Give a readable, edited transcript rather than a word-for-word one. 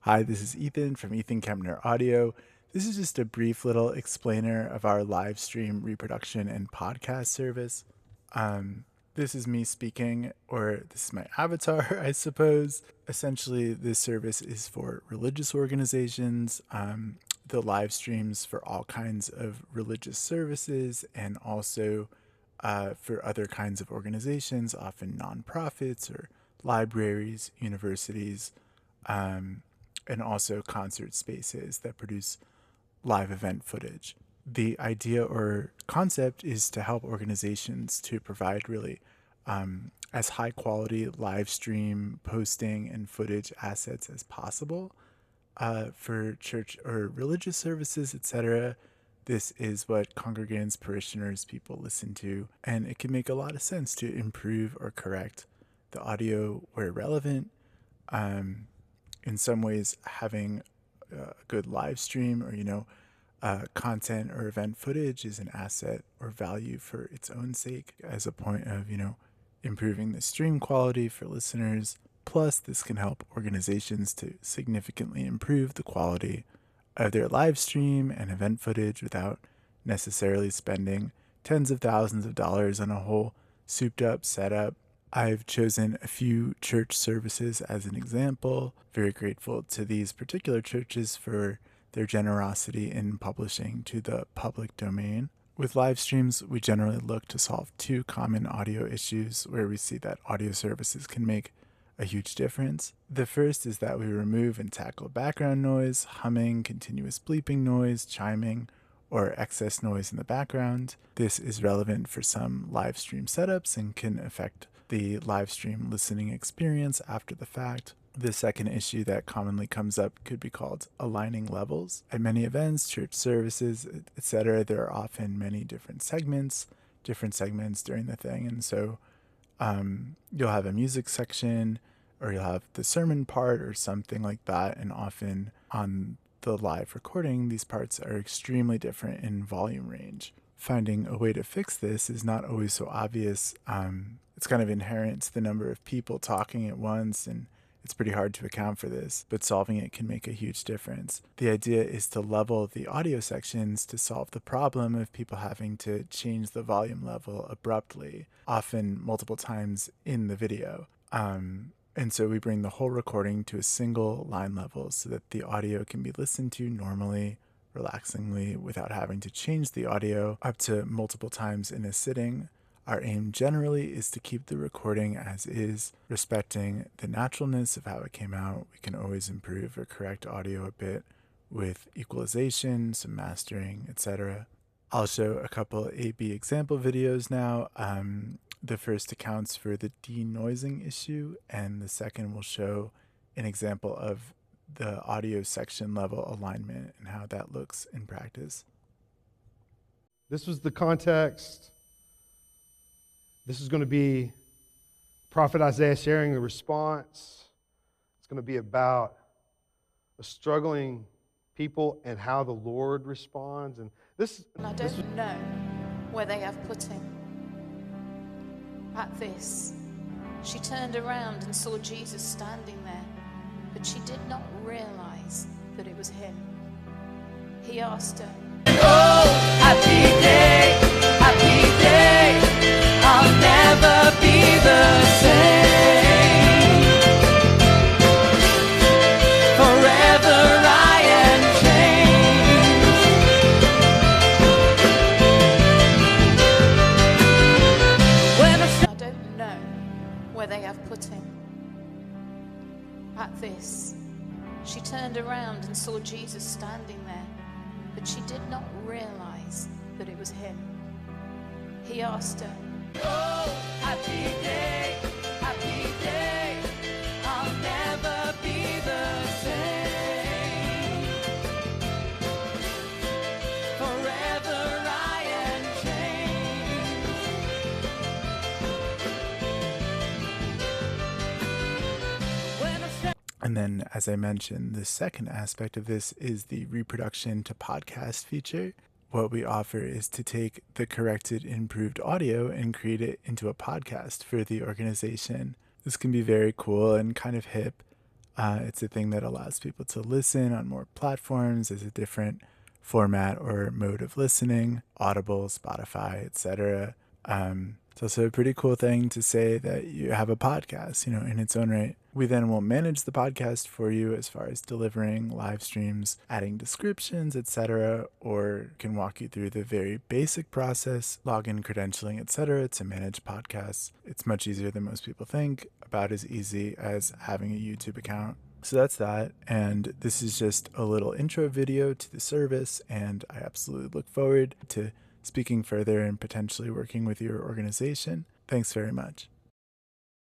Hi, this is Ethan from Ethan Kempner Audio. This is just a brief little explainer of our live stream reproduction and podcast service. This is me speaking, or this is my avatar, I suppose. Essentially, this service is for religious organizations, the live streams for all kinds of religious services, and also for other kinds of organizations, often nonprofits or libraries, universities, and also concert spaces that produce live event footage. The idea or concept is to help organizations to provide really as high quality live stream posting and footage assets as possible for church or religious services, etc. This is what congregants, parishioners, people listen to, and it can make a lot of sense to improve or correct the audio where relevant. In some ways, having a good live stream or, content or event footage is an asset or value for its own sake as a point of, improving the stream quality for listeners. Plus, this can help organizations to significantly improve the quality of their live stream and event footage without necessarily spending tens of thousands of dollars on a whole souped up setup. I've chosen a few church services as an example. Very grateful to these particular churches for their generosity in publishing to the public domain. With live streams, we generally look to solve two common audio issues where we see that audio services can make a huge difference. The first is that we remove and tackle background noise, humming, continuous bleeping noise, chiming, or excess noise in the background. This is relevant for some live stream setups and can affect the live stream listening experience after the fact. The second issue that commonly comes up could be called aligning levels. At many events, church services, etc., there are often many different segments during the thing. And so you'll have a music section, or you'll have the sermon part or something like that. And often on the live recording, these parts are extremely different in volume range. Finding a way to fix this is not always so obvious. It's kind of inherent to the number of people talking at once, and it's pretty hard to account for this, but solving it can make a huge difference. The idea is to level the audio sections to solve the problem of people having to change the volume level abruptly, often multiple times in the video. And so we bring the whole recording to a single line level so that the audio can be listened to normally, relaxingly, without having to change the audio up to multiple times in a sitting. Our aim generally is to keep the recording as is, respecting the naturalness of how it came out. We can always improve or correct audio a bit with equalization, some mastering, etc. I'll show a couple A/B example videos now. The first accounts for the denoising issue, and the second will show an example of the audio section level alignment and how that looks in practice. This was the context. This is going to be Prophet Isaiah sharing the response. It's going to be about a struggling people and how the Lord responds. And I don't know where they have put him. At this, she turned around and saw Jesus standing there, but she did not realize that it was him. He asked her, "Oh, happy day, I'll never be the same. Forever I am changed." I don't know where they have put him. At this, she turned around and saw Jesus standing there, but she did not realize that it was him. He asked her, "Oh, happy day, I'll never be the same. Forever I am changed." And then, as I mentioned, the second aspect of this is the reproduction to podcast feature. What we offer is to take the corrected, improved audio and create it into a podcast for the organization. This can be very cool and kind of hip. It's a thing that allows people to listen on more platforms as a different format or mode of listening, Audible, Spotify, etc. It's also a pretty cool thing to say that you have a podcast, in its own right. We then will manage the podcast for you as far as delivering live streams, adding descriptions, etc., or can walk you through the very basic process, login credentialing, etc., to manage podcasts. It's much easier than most people think, about as easy as having a YouTube account. So that's that, and this is just a little intro video to the service, and I absolutely look forward to speaking further and potentially working with your organization. Thanks very much.